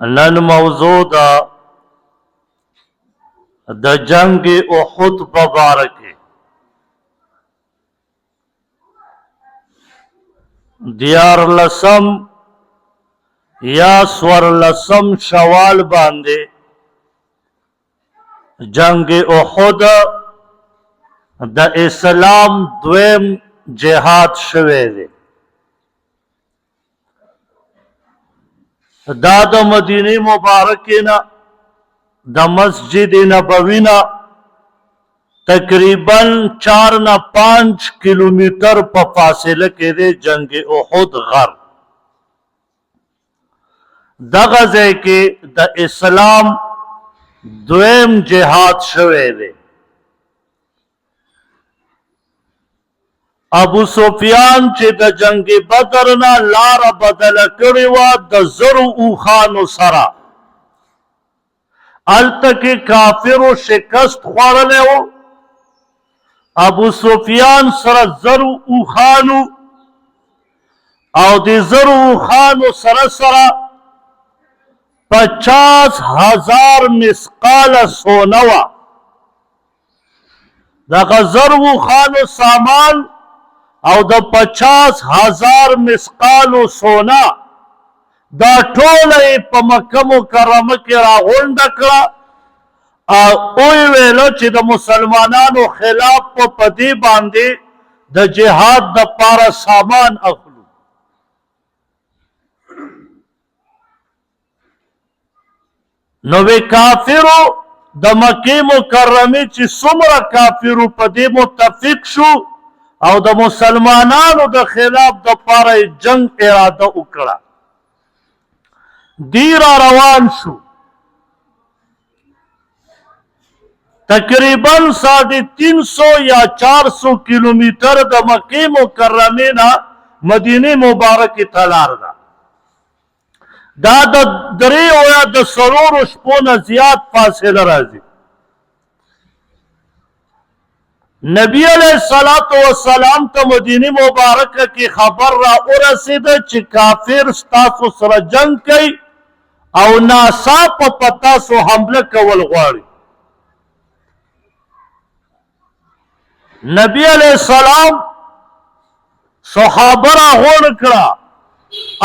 نن موضوع د جنگ احد مبارکه دیار لسم یا سور لسم شوال باندې جنگ احد د اسلام دویم جهاد شوه دی. دا د مدینه مبارکه نه د مسجد نبوی نه تقریبا 4 نه 5 کیلومتر په فاصله کې دی جنگ احد غر. دغه ځای کې د اسلام دویم جهاد شوه دی. ابو سفیان چې د جنگ بدر نه لار بدل کړی و د زرو اوخانو سره، هلته کې کافرو شکست خوړلی و. ابو سفیان سره زرو اوخانو او د زرو اوخانو سره 50,000 مسقال سونه وه. دغه زرو اوخانو سامان او د 50,000 مسقالو سونا دا ټوله په مکه مکرمه کې راغونډه کړه او ویلو چې د مسلمانانو خلاف په دې باندې د جهاد دپاره سامان اخلو. نو وی کافرو د مکې مکرمې چې څومره کافرو په دې متفق شو او د مسلمانانو د خلاف د پاره جنگ اراده وکړه. دی را روان شو تقریبا 350 یا 400 کیلومتر د مکې مکرمې نه مدینه مبارکه ته لار ده. دا د 3 یا د 4 شپو نه زیات فاصله راځي. نبی علیہ الصلوۃ والسلام ته مدینه مبارکه کې خبر را ورسېده چې کافر ستاسو سره جنگ کوي او ناڅاپه په تاسو حمله کول غواړي. نبی علیہ السلام صحابه را غونډ کړه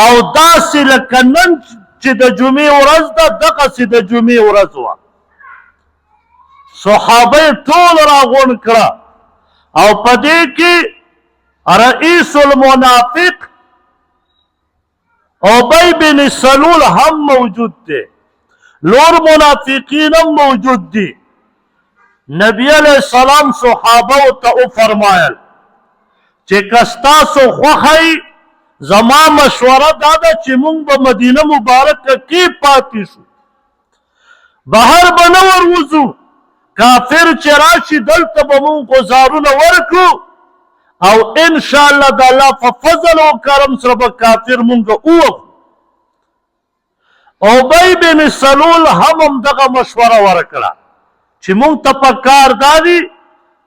او داسې لکه نن چې د جمعې ورځ ده دغسې د جمعې ورځ وه. صحابه ټول را غونډ کړه او پدې کې رئیس المنافق ابی بن سلول هم موجود دی، لور منافقین هم موجود دی. نبی علیہ السلام صحابه ته فرمایل چې که ستاسو خوښه زما مشوره دا ده چې موږ به مدینه مبارکه کې پاتې شو، بهر به نه وروځو. کافر چې راشي دلته به مونږ ګزارونه ورکړو او انشاءالله د الله په فضل او کرم سره به کافر مونږ ووخو. ابی بن سلول هم همدغه مشوره ورکړه چې مونږ ته پکار دا دي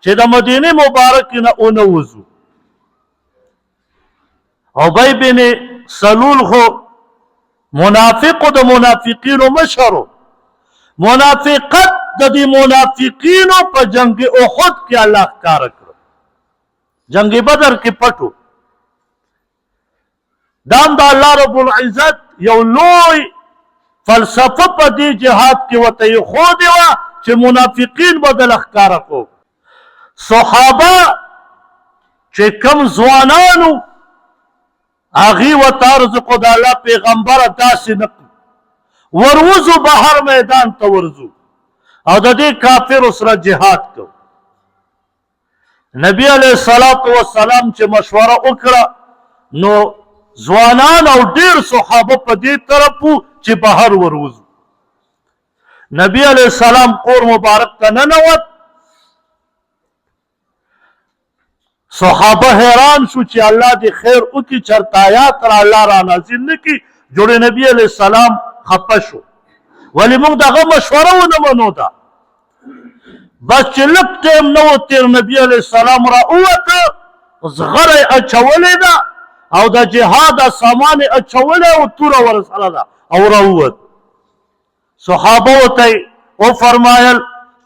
چې د مدینې مبارکې نه ونه وځو. ابی بن سلول خو منافقو د منافقینو مشر و. منافقت د دې منافقینو په جنگ احد کې الله ښکاره کړ. جنگ بدر کې پټو. دا هم د الله رب العزت یو لوی فلسفه په دې جهاد کې ورته ایښودې وه چې منافقین به دله ښکاره کو. صحابه چې کم ځوانانو هغې ورته عرض وکړو د الله پیغمبره داسې نه کړو، وروځو بهر میدان ته ورځو او د دې کافرو سره جهاد کو. نبی علیہ الصلوۃ والسلام چې مشوره وکړه نو ځوانان او ډیر صحابه په دې طرف وو چې بهر وروځو. نبی علیہ السلام کور مبارک ته ننوت. صحابه حیران شو چې الله دې خیر وکړي چېرته آیات را الله را نازل نه کړي. جوړې نبی علیہ السلام خفه شو ولی موږ دغه مشوره ونه منو ده. بس چې لږ ټیم نه و تېر نبي علیه السلام را ووته، زغره یې اچولې ده او د جهاد سامان یې اچولی او توره ورسره ده او راووت. صحابه ته او فرمایل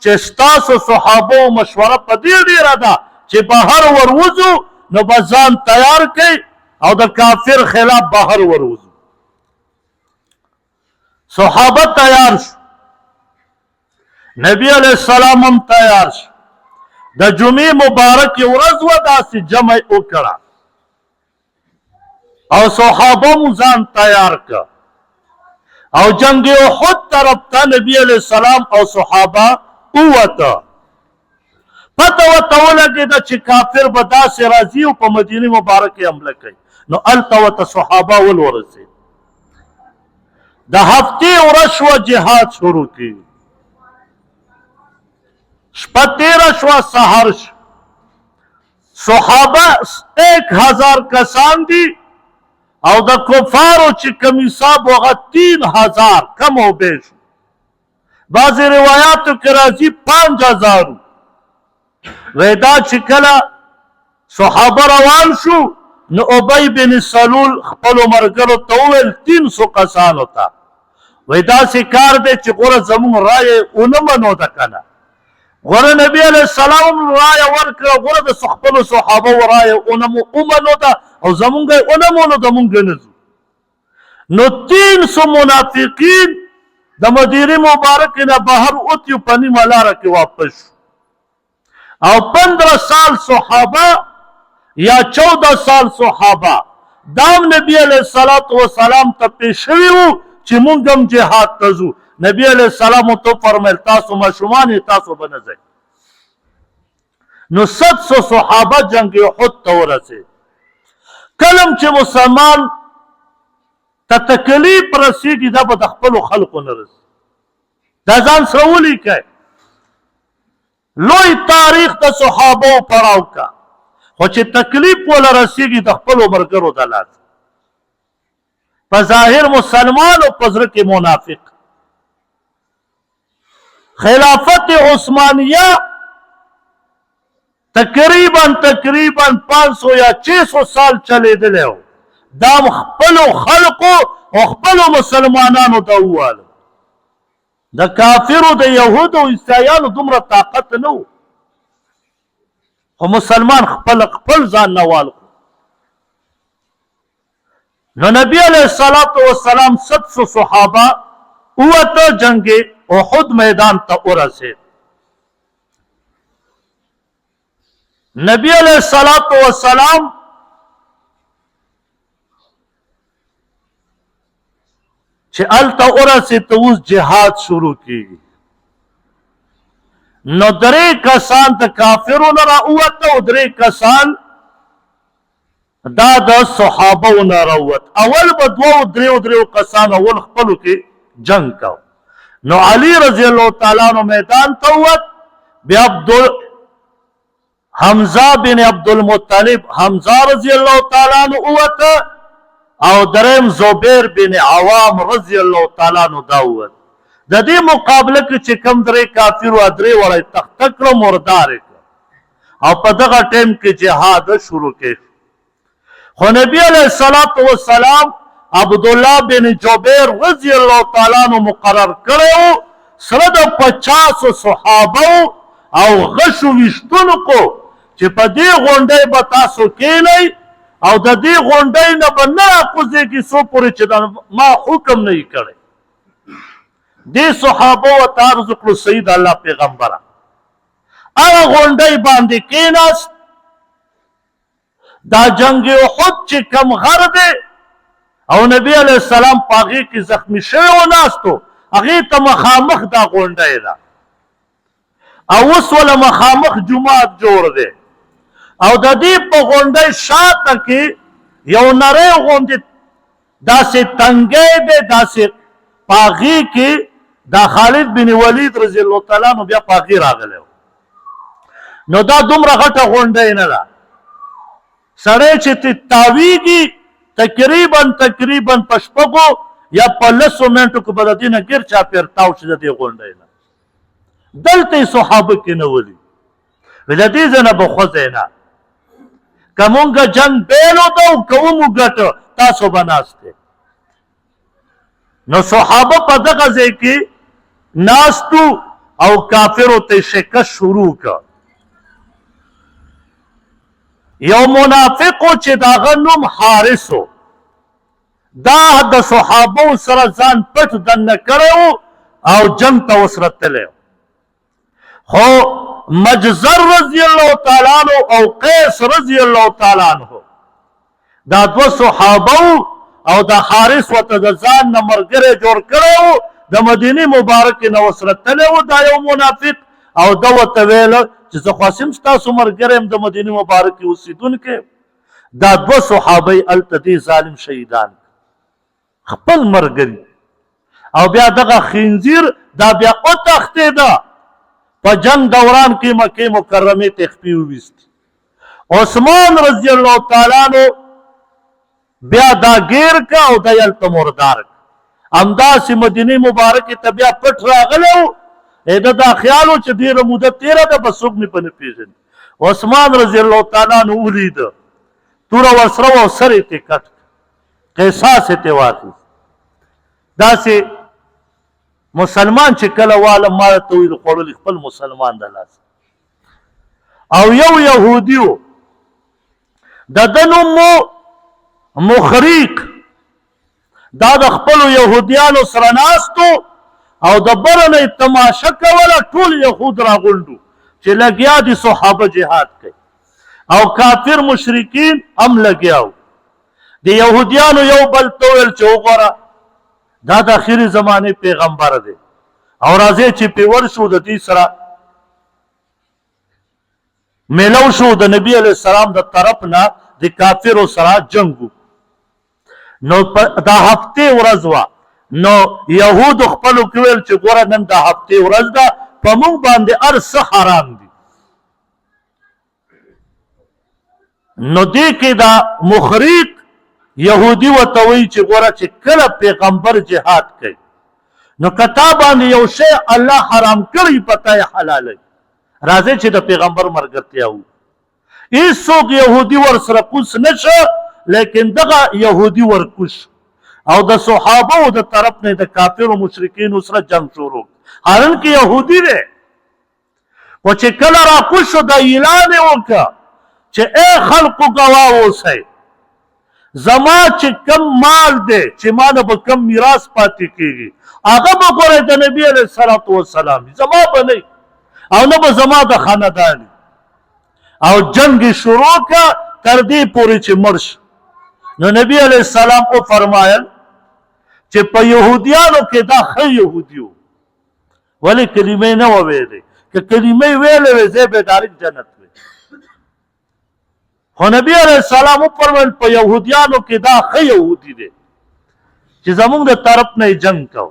چې ستاسو صحابه مشوره په دې ډیره ده چې بهر وروځو نو به ځان تیار کړئ او د کافر خلاف بهر وروځو. صحابه تیار شو، نبی علیہ السلام هم تیار شو. د جمعې مبارکې ورځ وه، داسې جمع وکړه او صحابه مو ځان تیار کړه او جنگ احد طرف ته نبی علیہ السلام او صحابه ووته. پته ورته ولګېده چې کافر به داسې راځي او په مدینه مبارکې حمله کوي. نو هلته ورته صحابه ورسېد. د هفتې ورځ شوه، جهاد شروع کېږي. شپه تېره شوه، سهار شو. صحابه 1000 کسان دي او د کفارو چې کوم حساب هغه 3000 کم او بیش. بعضې روایاتو کې راځي 5000. وی دا چې کله صحابه روان شو نو ابی بن سلول خپلو ملګرو ته وویل 300 کسانو ته وی داسې کار دی چې غوره زموږ رایه ونه منو ده که نه. غوره نبی علیه السلام رایه ورکړه، غوره د خپلو صحابو رایه ومنو ده او زمونږ یې ونه منو ده مونږ نه ځو. نو 300 منافقین د مدینې مبارکې نه بهر وتي په نیمه لاره کې واپس شو او 15 سال صحابه یا 14 سال صحابه دام نبی علیه السلام ته پیش شوي وو چې مونږ هم جهاد ته ځو. نبی علیه السلام ته فرمیل تاسو ماشومان یې، تاسو به نه ځئ. نو 700 صحابه جنگ احد ته ورسېد. کلم چې مسلمان ته تکلیف رسېږي دا به د خپلو خلکو نه رسي. دا ځان سره ولیکئ. لوی تاریخ د صحابو پړاو کا، خو چې تکلیف وله رسېږي د خپلو ملګرو د لاس. په ظاهر مسلمان او په زړه کې منافق. خلافت عثمانیه تقریبا 500 یا 600 سال چلیدلی و. دا خپلو خلقو او خپلو مسلمانانو ته وواله. د کافرو د یهودو او عیسایانو دومره طاقت نه و، خو مسلمان خپل ځان نه وال. نو نبی علیه السلام 700 صحابه ووته، جنگ احد میدان ته ورسېد. نبی علیہ السلام چې هلته ورسېد ته اوس جهاد شروع کېږي. نو 3 کسان د کافرو نه راووته او 3 کسان دا د صحابو نه راووت. اول به 2-3 کسان اول خپلو کې جنگ کو. نو علی رضی الله تعالی عنہ میدان ته ووت، بیا حمزه بن عبدالمطلب حمزه رضی الله تعالی عنہ ووته او دریم زبیر بن عوام رضی الله تعالی عنہ دا ووت. د دې مقابله کې چې کم 3 کافر و 3 وړی تخته کړه، مردار کړه او په دغه ټیم کې جهاد شروع کړ. خو نبی علیه السلام عبدالله بن جبیر رضی الله تعالی عنہ مقرر کړی سره د 50 صحابه او غشو ویشتونکو چې په دې غونډۍ به تاسو کېنئ او د دې غونډۍ نه به نه راکوزېږي څو پورې چې ما حکم نه وي کړی. دې صحابه ورته عرض وکړو سید الله پیغمبره هغه غونډۍ باندې کېناست. دا جنگ احد چې کم غر دی او نبی علیه السلام په هغې کې زخمي شوی و ناستو، هغې ته مخامخ دا غونډۍ ده او اوس وله مخامخ جومات جوړ دی او د دې په غونډۍ شاته کې یو نری غوندې داسې تنګی دی، داسې په هغې کې دا خالد بن ولید رضی الله تعالی عنہ بیا په هغې راغلی و. نو دا دومره غټه غونډۍ نه ده، سړی چې تاویږي تقریبا په 6 یا په 10 منټو کې به د دې نه ګیر چاپېر تاو شي د دې غونډۍ نه. دلته یې صحابه کې نه ولي، د دې ځای نه به خوځئ نه، که مونږ جنګ پیلو ته او که ومو ګټه تاسو به ناست دی. نو صحابه په دغه ځای کې ناستو او کافرو ته شکست شروع کا. یو منافقو چې داغه نوم حارثو، دا د صحابو سره ځان پټ دننه کړی او جنگ ته وسره تللی، خو مجزر رضی الله تعالی عنہ او قیس رضی الله تعالی عنہ دا دو صحابه او د حارث ورته د ځان نه ملګری جوړ کړی د مدینې مبارکې نه وسره تللی و دا یو منافق، او ده ورته ویله چې زه خواستم ستاسو ملګری یم د مدینې مبارکې اوسېدونکی. دا دوه صحابه یې هلته دې ظالم شهیدان خپل ملګري، او بیا دغه خنزیر دا بیا وتښتېده په جنگ دوران کې مکې مکرمې ته خپې وویستې. عثمان رضی الله تعالی عنہ بیا دا گیر کا او دا یلته مردار کا. همداسې مدینې مبارکې ته بیا پټ راغلی و، ده دا خیال و چې ډېره موده تېره ده به څوک مې په نه پېژني. عثمان رضی الله تعالی عنہ ولیده، توره ورسره وه او سر یې ترې کټ کړ، قصاص یې ترې واخیست. داسې مسلمان چې کله واله ما ته ویل خوړلي خپل مسلمان د لاسه. او یو یهودي و، د ده نوم مو مخریق، دا د خپلو یهودیانو سره ناستو او د بره نه یې تماشه کوله، ټول یهود راغونډو چې لګیا دي صحابه جهاد کوي، او کافر مشرکین هم لګیا وو. د یهودیانو یو بل ته وویل چې وګوره دا د اخري زمانې پیغمبر دی، او راځئ چې پې ورشو د دې سره میلو شو د نبي علیه السلام د طرف نه د کافرو سره جنګ. نو دا هفتې ورځ وه، نو یهودو خپلو کې ویل چې ګوره نن دا هفتې ورځ ده، په موږ باندې هر څه حرام دي. نو دې کې دا مخریق یهودي ورته وایي چې ګوره چې کله پیغمبر جهاد کوي نو که تا باندې یو شی الله حرام کړی په تا یې حلالوي، راځئ چې د پیغمبر ملګرتیا وکړو. هېڅوک یهودي ورسره کوس نه شه، لیکن دغه یهودي ورکوش او د صحابو د طرف نه د کافرو مشرکینو سره جنگ شروع، حالانکه یهودي دی. خو چې کله راکوش شو دا اعلان یې وکړه چې ای خلقو ګواه اوسئ، زما چې کم مال دی چې ما نه به کم میراث پاتې کېږي هغه به ګورئ د نبي علیه الصلاة وسلام، زما به نه او نه به زما د خاندان. او جنگ شروع کړه تر دې پورې چې مړ شو. نو نبی علیه السلام وفرمایل چې په یهودیانو کې دا ښه یهودي و، ولې کلمې نه وه ویلې، که کلمې ویلې وې ځای به ډایرکټ جنت وی. خو نبی علیه السلام وفرمایل په یهودیانو کې دا ښه یهودي دی چې زمونږ د طرف نه یې جنګ کو.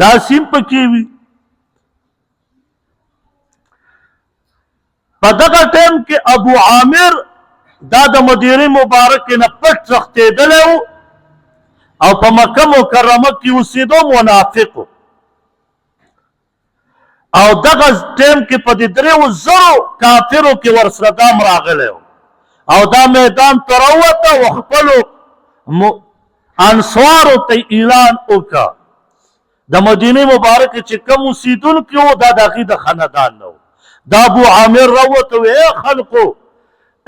دا سیم پکې وي. په دغه ټایم کې ابو عامر دا د مدینې مبارکې نه پټ تښتېدلی و او په مکه مکرمه کې اوسېدو، منافق و. او دغه ټایم کې په دې 3,000 کافرو کې ورسره دام راغلی و، او دا میدان ته راووته او خپلو انصارو ته اعلان وکړه. د مدینې مبارکې چې کوم اوسېدونکي وو دا د هغې د خاندان نه و. دا ابو عامر راووته و، ای خلقو،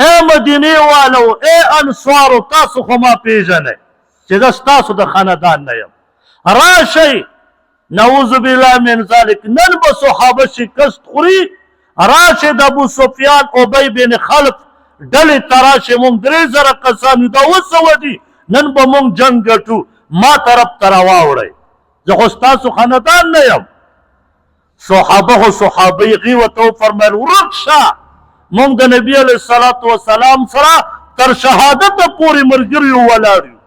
ای مدینې والو، ای انصارو، تاسو خو ما پیژنئ چې زه ستاسو د خاندان نه یم، راشئ. نعوذ بالله من ذلک، نن به صحابه شکست خوري، راشئ د ابو سفیان ابی بن خلف ډلې ته راشئ، موږ 3,000 کسان یو، دا اوس څه دي، نن به موږ جنګ ګټو، ما طرف ته راواوړئ، زه خو ستاسو خاندان نه یم. صحابه خو صحابه یې هغې ورته وفرمیل ورک شه، موږ د نبي علیه الصلاة وسلام سره تر شهادته پورې ملګري ولاړ یو.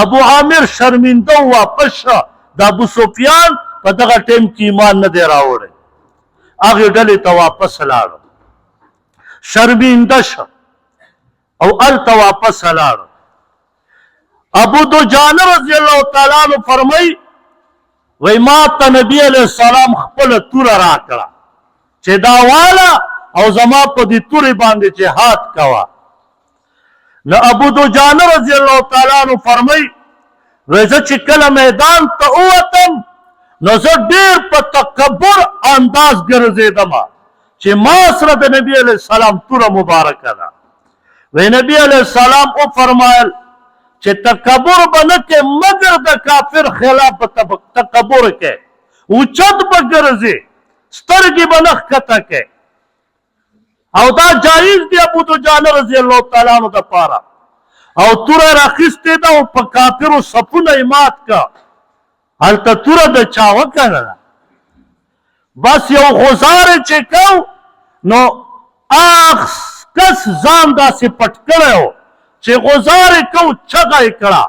ابو عامر شرمنده واپس شه، د ابو سفیان په دغه ټایم کې ایمان نه دی راوړی، هغې ډلې ته واپس لاړه، شرمنده شه او هلته واپس لاړه. ابو دجانه رضی الله تعالی عنہ فرمایي وی ما ته نبی علیه السلام خپله توره راکړه چې دا واله او زما په دې تورې باندې جهاد کوه. نو ابو دجانه رضی الله تعالی عنہ فرمایي وی زه چې کله میدان ته ووتم نو زه ډېر په تکبر انداز ګرځېدم چې ما سره د نبي علیه السلام توره مبارکه ده. وی نبی علیه السلام وفرمایل چې تکبر به نه کې مګر د کافر خلاف به تکبر کې، اوچت به ګرځې، سترګې به نه ښکته کې. او دا جایز دی ابو دجان رضی الله تعالی عنہ دپاره. او توره راخیستې ده او په کافرو صفونه یې مات که. هلته توره د چا وکړه ده، بس یو غزار چې کو نو اخ کس ځان داسې پټ کړی و چې غزار یې کو چغه یې کړه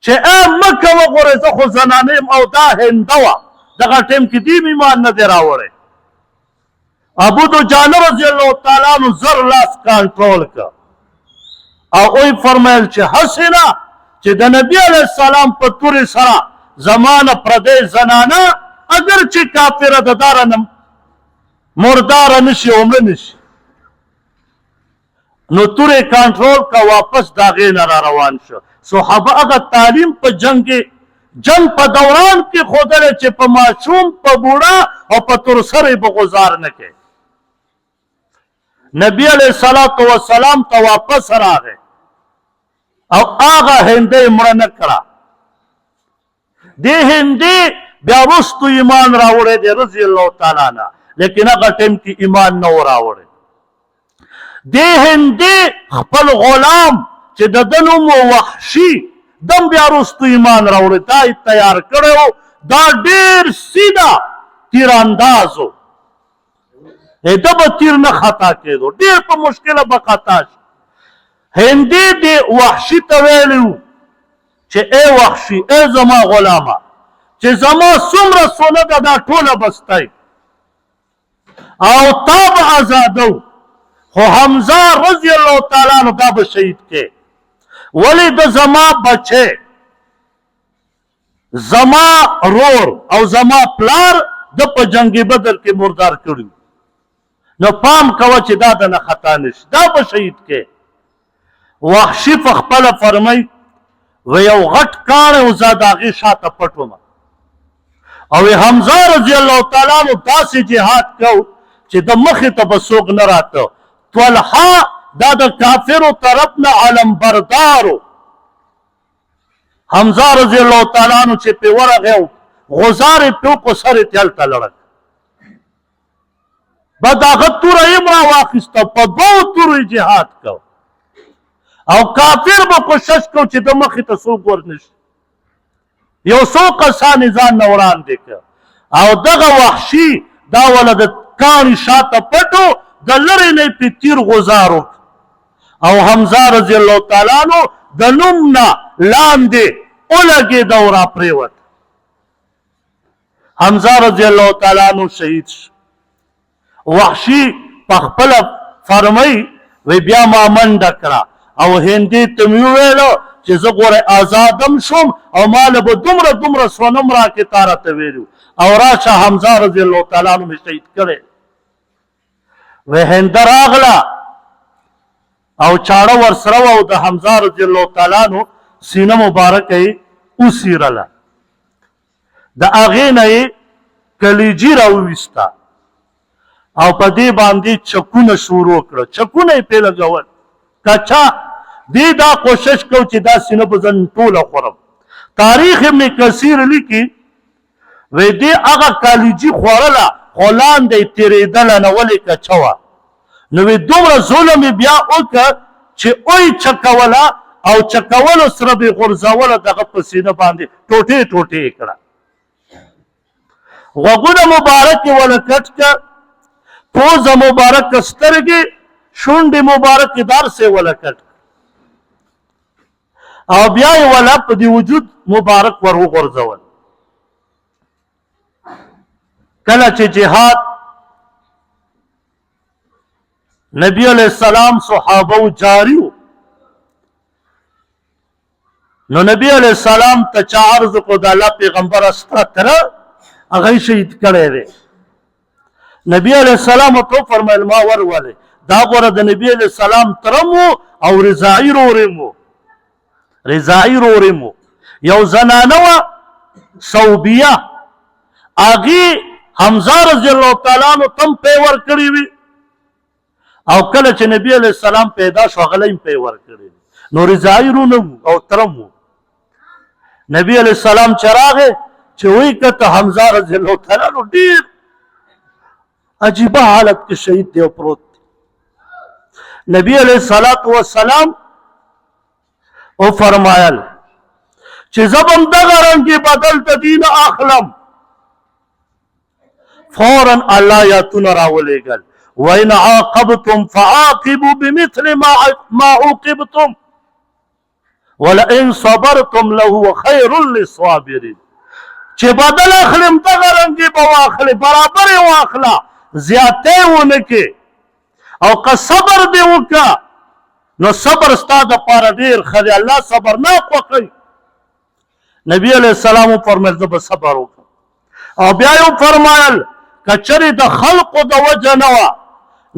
چې مه کوه غورې زه خو زنانه یم او دا هنده وه. دغه ټیم کې دیم ایمان نه دی راوړی. ابو دجان رضی الله تعالی عنہ زر لاس کنټرول که او وی فرمایل چې هسې نه چې د نبي علیه السلام په تورې سره زما نه پردی زنانه اگر چې کافره د داره نه مرداره نشي عمره نشي. نو تورې کنټرول که واپس د هغې نه را روان شو. صحابه هغه تعلیم په جنگ په دوران کې ښودلی چې په ماشوم په بوډا او په تورسره به غزار نه کوي. نبی علیه الصلاة والسلام ته واپس راغی او هغه هندۍ مړه نه کړه. دې هندۍ بیا وروستو ایمان راوړی دی رضی الله تعالی عنه، لیکن هغه ټیم کې ایمان نه و راوړی. دې هندۍ خپل غلام چې د ده نوم و وحشي دم بیا وروستو ایمان راوړی. دا یې تیار کړی و، دا ډېر سیده تیرانداز و، ده به تیر نه خطا کېدو، ډېر په مشکله به خطا شي. هندي دې وحشي ته ویلی و چې ای وحشي، ای زما غلامه، چې زما څومره سونه ده دا ټوله به ستی او تا به ازادو، خو حمزه رضی الله تعالی عنہ دا به شهید کې. ولې د زما بچی، زما رور او زما پلار د په جنگ بدر کې مردار کړي، نو پام کوه چې دا د نه خطا نشي، دا به شهید کې. وحشي په خپله فرمای و یو غټ کاڼی و زه د هغې شاته پټ وم او حمزه رضی الله تعالی عنہ داسې جهاد کو چې د مخې ته به څوک نه راته. طلحه دا د کافرو طرف نه علمبردارو. حمزه رضی الله تعالی عنہ چې پې ورغی غزار یې پې وکړو سر یې هلته لړک. بعد هغه توره یې هم راواخیسته، په دوو تورو یې جهاد کو او کافر به کوشش کو چې د مخې ته څوک ورنشي. یو څو کسان یې ځان نه وړاندې کړ او دغه وحشي دا وله د کاڼي شاته پټو، د لرې نه یې پې تیر غزار وکړ او حمزه رضی الله تعالی عنہ د نوم نه لاندې ولګېد او راپرېوت. حمزه رضی الله تعالی عنہ شهید شو. وحشي په خپله فرمایي وی بیا ما منډه کړه او هندي ته مې وویلو چې زه ګوره آزادم شوم او ماله به دومره دومره سونم راکې تا راته ویلي او راشه حمزه رضی الله تعالی عنہ مې شهید کړی. وی هنده راغله او چاړه ورسره وه او د حمزه رضی الله تعالی عنہ سینه مبارکه یې وڅیرله. د هغې نه یې کلیجي راوویسته او په دې باندې چکونه شروع کړه، چکونه یې پې لګول. کچا دې دا کوشش کو چې دا سینه به زه ټوله خورم. تاریخ ابن کثیر لیکي وی دې هغه کالیجي خوړله خو لاندې یې تېرېدله نه، ولې کچه وه. نو وی دومره ظلم یې بیا وکړه چې اوی چکوله او چکولو سره به یې غورځوله دغه په سینه باندې ټوټې ټوټې یې کړه. غوږونه مبارک یې وله کټ کړه، پوزه مبارکه سترګې، شونډې مبارکې دارسې وله کټ او بیا یې وله په دې وجود مبارک ور وغورځول. کله چې جهاد نبی علیہ السلام صحابه جاری و، نو نبی علیہ السلام ته چا عرض کو د الله پیغمبر ستا تره هغه شهید کړی دی. نبی علیہ السلام ورته وفرمیل ما ورولې دا ګوره د نبی علیہ السلام ترم و او رضاعي رورم و. رضاعي رورم و، یو زنانه وه صوبیه هغې حمزه رضی الله تعالی عنہ تم پی ورکړي وي او کله چې نبی علیه السلام پیدا شو هغه له هم پی ورکړي نو رضایي رونه او ترم وو نبی علیه السلام چې راغی چې وایي که ته حمزه رضی الله تعالی عنہ ډېر عجیبه حالت کې شهید دی او پروت دی نبی علیه السلام او فرمایل چې زه به هم دغه رنګې بدل د دینه اخلم فورا الله آیاتونه راولېږل وإن عاقبتم فعاقبوا بمثل ما عوقبتم ولئن صبرتم لهو خير للصابرين چې بدل اخلم دغه رنګې به واخلې برابر یې واخله زیاتی ونه کې او که صبر دې وکړه نو صبر ستا دپاره ډېر ښه دی الله صبرناک خوښوي نبی علیه السلام وفرمیل زه به صبر وکړم او بیا یې وفرمایل که چرې د خلقو د وجه نه وه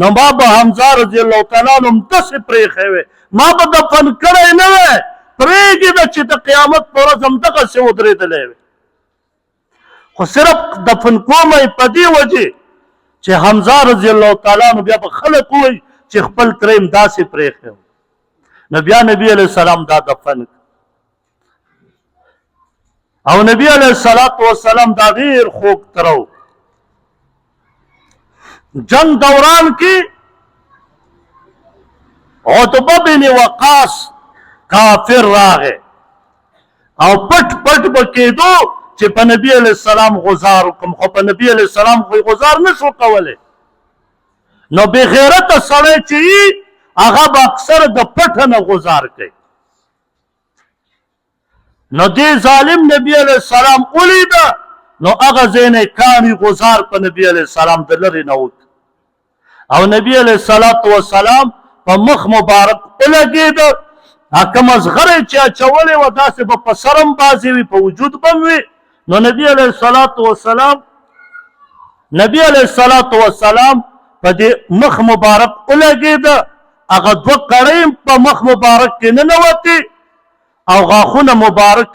نو ما به حمزه رضی الله تعالی عنه همداسې پرېښی وی ما به دفن کړی نه وی پرېږدې چې د قیامت په ورځ همدغسې ودرېدلی وی خو صرف دفن کوم یې په دې وجې چې حمزه رضی الله تعالی عنه بیا به خلک ووایي چې خپل تره یې همداسې پرېښی نو بیا نبی علیه السلام دا دفن او نبی علیه السلام دا ډېر خوږ تره و جنگ دوران کی عتبہ بن وقاص کافر راغے او پټ پټ بکیدو چې په نبی علیہ السلام غزار وکم خو په نبی علیہ السلام خو غزار نشو کوله نو بے غیرت سړی چې هغه به اکثر د پټ نه غزار کوي نو دې ظالم نبی علیہ السلام ولیده نو هغه ځای نه کاڼي غزار په نبی علیہ السلام د لرې نه وت او نبی علیہ السلام په مخ مبارک ولګېده کومه زغره چې اچولې وه داسې به په سرم بازې وي په وجود به هم وي نو نبی علیہ السلام په دې مخ مبارک ولګېده هغه دوه کړۍ په مخ مبارک کې ننوتې او غاښونه مبارک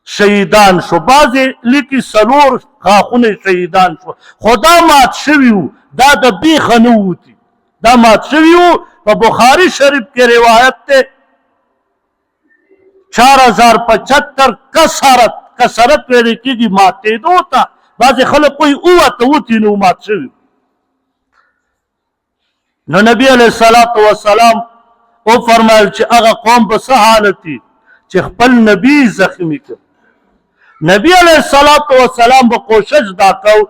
شهیدان شو بعضې لیکي څلور غاښونه شهیدان شو خو دا مات شوي وو دا د بیخه نه ووتي دا مات شوي وو په بخاري شریف کې روایت دی 4075 کسرت ویل کېږي ماتېدو ته بعضې خلک وایي ووته وتي نو مات شوي نو نبی علیه السلام وفرمایل چې هغه قوم په څه حالت وي چې خپل نبی زخمي کړ نبی علیه السلام به کوشش دا کو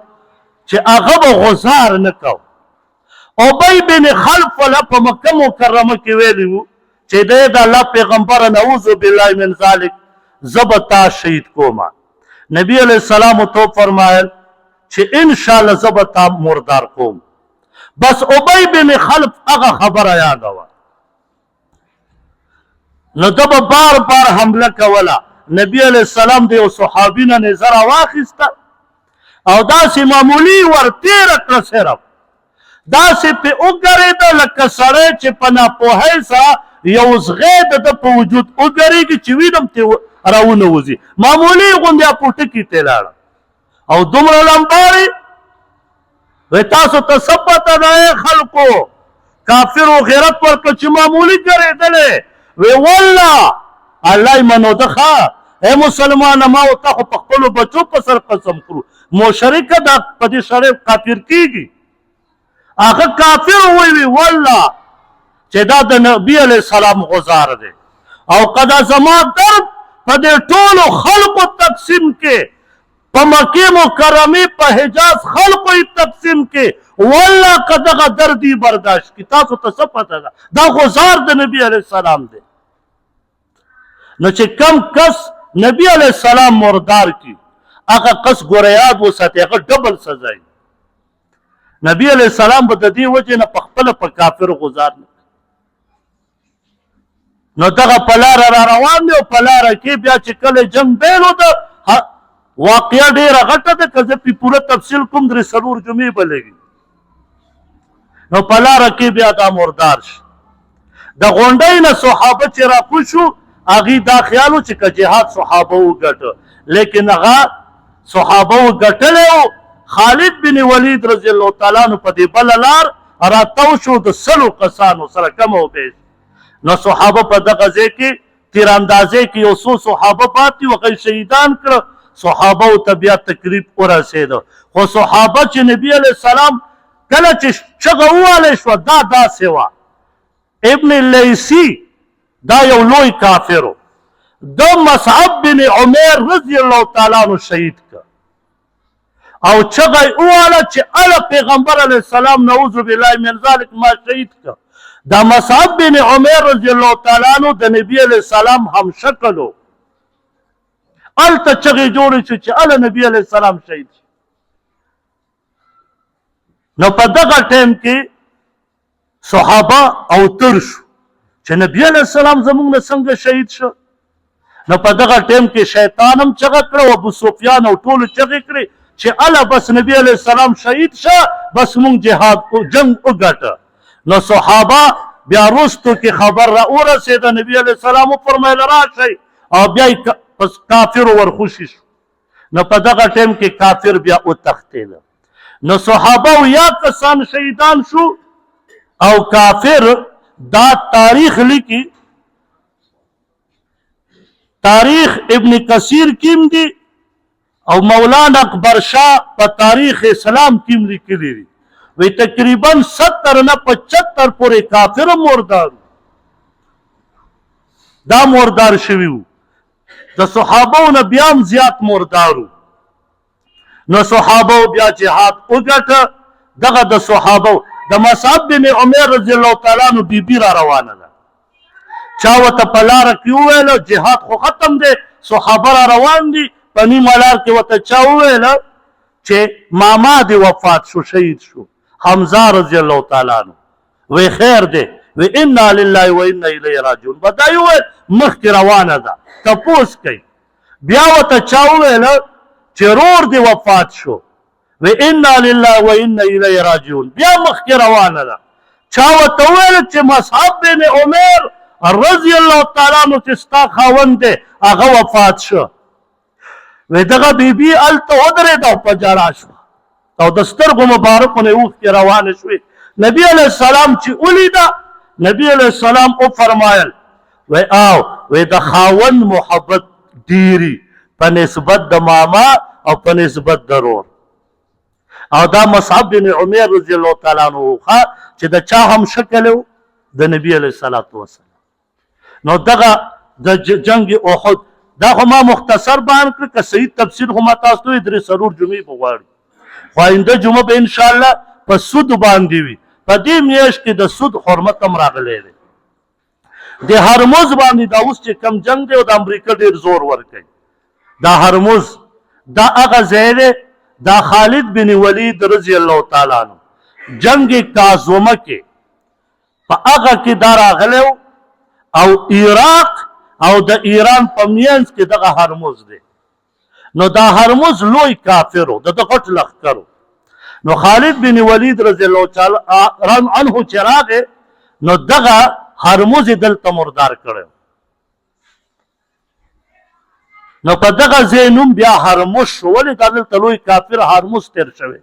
چې هغه به غزار نه کو ابی بن خلف ولا په مکه مکرمه کې ویلی وو چې دی د الله پیغمبره نعوذ بالله من ذلک زه به تا شهید کومه نبی علیه السلام ورته وفرمایل چې انشاءالله زه به تا مردار کوم بس ابی بن خلف هغه خبره یاده وه نو ده به بار بار حمله کوله نبی علیه السلام د یو صحابي نه نظر واخیسته او داسې معمولي ورتېره کړه صرف داسې پې وګرېده لکه سړی چې په ناپوهۍ سره یو زغی د ده په وجود وګرېږي چې وینم ترې راونوځي معمولي غوندې پوټکي ترې لاړه او دومره لمباړې وی تاسو ته څه پته ده خلکو کافرو غیرت ورکړه چې معمولي ګرېدلې وی والله الله یې منو ده ښه ای مسلمانه ما ورته خو په خپلو بچو په سر قسم کړو مشرکه دا په دې سړی کافر کېږي هغه کافر وی والله چې دا د نبي علیه السلام غزار دی او که دا زما درد په دې ټولو خلقو تقسیم کې په مکې مکرمې په حجاز خلقو یې تقسیم کې والله که دغه درد یې برداشت کړي تاسو ته څه پته ده دا غزار د نبي علیه السلام دی نو چې کم کس نبی علیه السلام مردار کی هغه کس ګوره یاد وساتي هغه ډبل سزا وي نبی علیه السلام به د دې وجې نه په خپله په کافر غزار نه نو دغه په لاره را روان دی او په لاره کې بیا چې کله جنګ بیلو ده واقعه ډېره غټه ده که زه پې پوره تفصیل کوم درې څلور جمعې به لګي نو په لاره کې بیا دا مردار شي د غونډۍ نه صحابه چې راکوز شو هغې دا خیال و چې که جهاد صحابه وګټه لیکن هغه صحابه ګټلی خالد بن ولید رضی الله تعالی عنہ په دې بله لار راتاو شو د 100 کسانو سره کم او بیش. نو صحابه په دغه ځای کې تیراندازۍ کې یو څو صحابه پاتې وو، هغه شهیدان کړه. صحابه ته بیا تکلیف ورسېده، خو صحابه چې نبي علیه السلام کله چې چغه ووالی شوه دا داسې وه. ابن لیثي دا یو لوی کافر و، د مصعب بن عمیر رضی الله تعالی عنہ شهید کړ او چغه یې وواله چې اله پیغمبر علیه السلام نعوذ بالله من ذلک ما شهید کړ. دا مصعب بن عمیر رضی الله تعالی عنہ د نبی علیه السلام هم شکل و. هلته چغې جوړې شوې چې اله نبی علیه السلام شهید شي. نو په دغه ټایم کې صحابه اوتر شو چې نبی علیه السلام زموږ نه څنګه شهید شو. نو په دغه ټایم کې شیطان هم چغه کړه او ابو سفیان او ټولو چغې کړې چې اله بس نبی علیه السلام شهید شه، بس مونږ جهاد جنگ وګټه. نو صحابه بیا وروستو کې خبر را ورسېده، نبی علیه السلام وفرمیل راشئ او بیا یې پس کافرو ورخوشي شو. نو په دغه ټایم کې کافر بیا وتښتېده. نو صحابه یا کسان شهیدان شو او کافر دا تاریخ لیکي، تاریخ ابن کثیر کیم دی او مولانا اکبر شاه په تاریخ اسلام کیم لیکلی دی. وی تقریبا 70 نه 75 پورې کافر مردار دا مردار شوي وو. د صحابو نه بیا هم زیات مردارو. نو صحابو بیا جهاد وګټه. دغه د صحابو د مصعب بن عمیر رضی الله تعالی عنہ بیبي را روانه ده. چا ورته په لاره کې وویله جهاد خو ختم دی، صحابه را روان دي. په نیمه لار کې ورته چا وویله چې ماما دې وفات شو، شهید شو، حمزه رضی الله تعالی عنہ. وی خیر دی، وی انا لله و انا الیه راجعون. به دا یې وویل مخکې روانه ده، تپوس کوي. بیا ورته چا وویله چې رور دې وفات شو، وی انا لله و انا الیه راجعون. بیا مخکې روانه ده. چا ورته وویل چې مصعب بن عمیر رضی الله تعالی عنہ چې ستا خاوند دی هغه وفات شو. وی دغه بیبي هلته ودرېده او په ژړا شوه او د سترګو مبارکو نه اوښکې روانې شوې. نبي علیه السلام چې ولیده، نبي علیه السلام وفرمایل وی وی د خاوند محبت ډیري په نسبت د ماما او په نسبت د رور. او دا مصعب بن عمیر رضی الله تعالی عنہ چې د چا هم شکل و د نبی علیه السلام. نو دغه د جنگ احد دا خو ما مختصر بیان کړ، که صحیح تفسیر خو ما تاسو ته 3 جمعې به غواړي، خو آینده جمعه به انشاءالله په سود باندې وي. په دې میاشت کې د سود حرمت هم راغلی دی. د هرمز باندې دا اوس چې کم جنگ دی او د امریکا ډېر زور ورکوي. دا هرمز دا هغه ځای دی، دا خالد بن ولید رضی الله تعالی عنہ جنگ کازومه کې په هغه کې دا راغلی او عراق او د ایران په منځ کې دغه هرمز دی. نو دا هرمز لوی کافر و، د غټ لښکر و. نو خالد بن ولید رضی الله تعالی عنہ چې راغی نو دغه هرمز یې دلته مردار کړی. نو په دغه ځای نوم بیا هرمز شو، ولې دا دلته لوی کافر هرمز تیر شوی.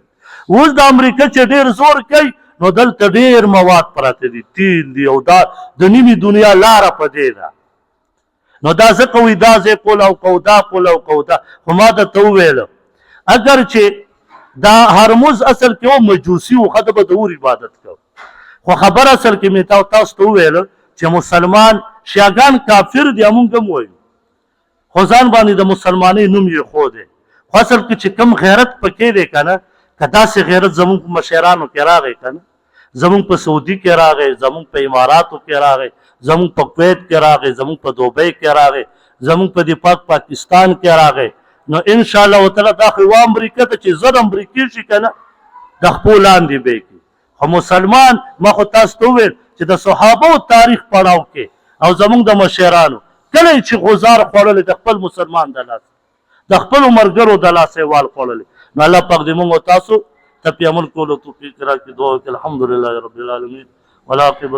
اوس د امریکا چې ډېر زور کوي نو دلته ډېر مواد پراته دي، تیل دي او دا د نیمې دنیا لاره په دې ده. نو دا ځکه وایي دا ځای قلعه کوو، دا قلعه کوو، دا خو ما درته وویله اگر چې دا هرمز اصل کې و مجوسي و، ښه ده به د اور عبادت کوو. خو خبر اصل کې مې تاسو ته وویله چې مسلمان شیعګان کافر دي، موږ هم وایو، خو ځان باندې د مسلمانۍ نوم یې ښودی. خو اصل کې چې کم غیرت پکې دی که نه، که داسې غیرت زمونږ په مشرانو کې راغی که نه، زمونږ په سعودي کې راغی، زمونږ په اماراتو کې راغی، زمونږ په کویت کې راغی، زمونږ په دوبۍ کې راغی، زمونږ په دې پاک پاکستان کې راغی. نو انشاءالله تعالی دا خو یوه امریکا ته چې زر امریکې شي که نه د خپو لاندې به یې کړي. خو مسلمان ما خو تاسو ته وویل چې د صحابو تاریخ پړاو کې او زمونږ د مشرانو کله چې غزار خوړلی د خپل مسلمان د لاسه، د خپلو ملګرو د لاسه یې وال خوړلی. نو الله پاک دې موږ او تاسو ته په عمل کولو توفیق راکړي. دعا وکړئ. الحمدلله رب العالمین والعاقبة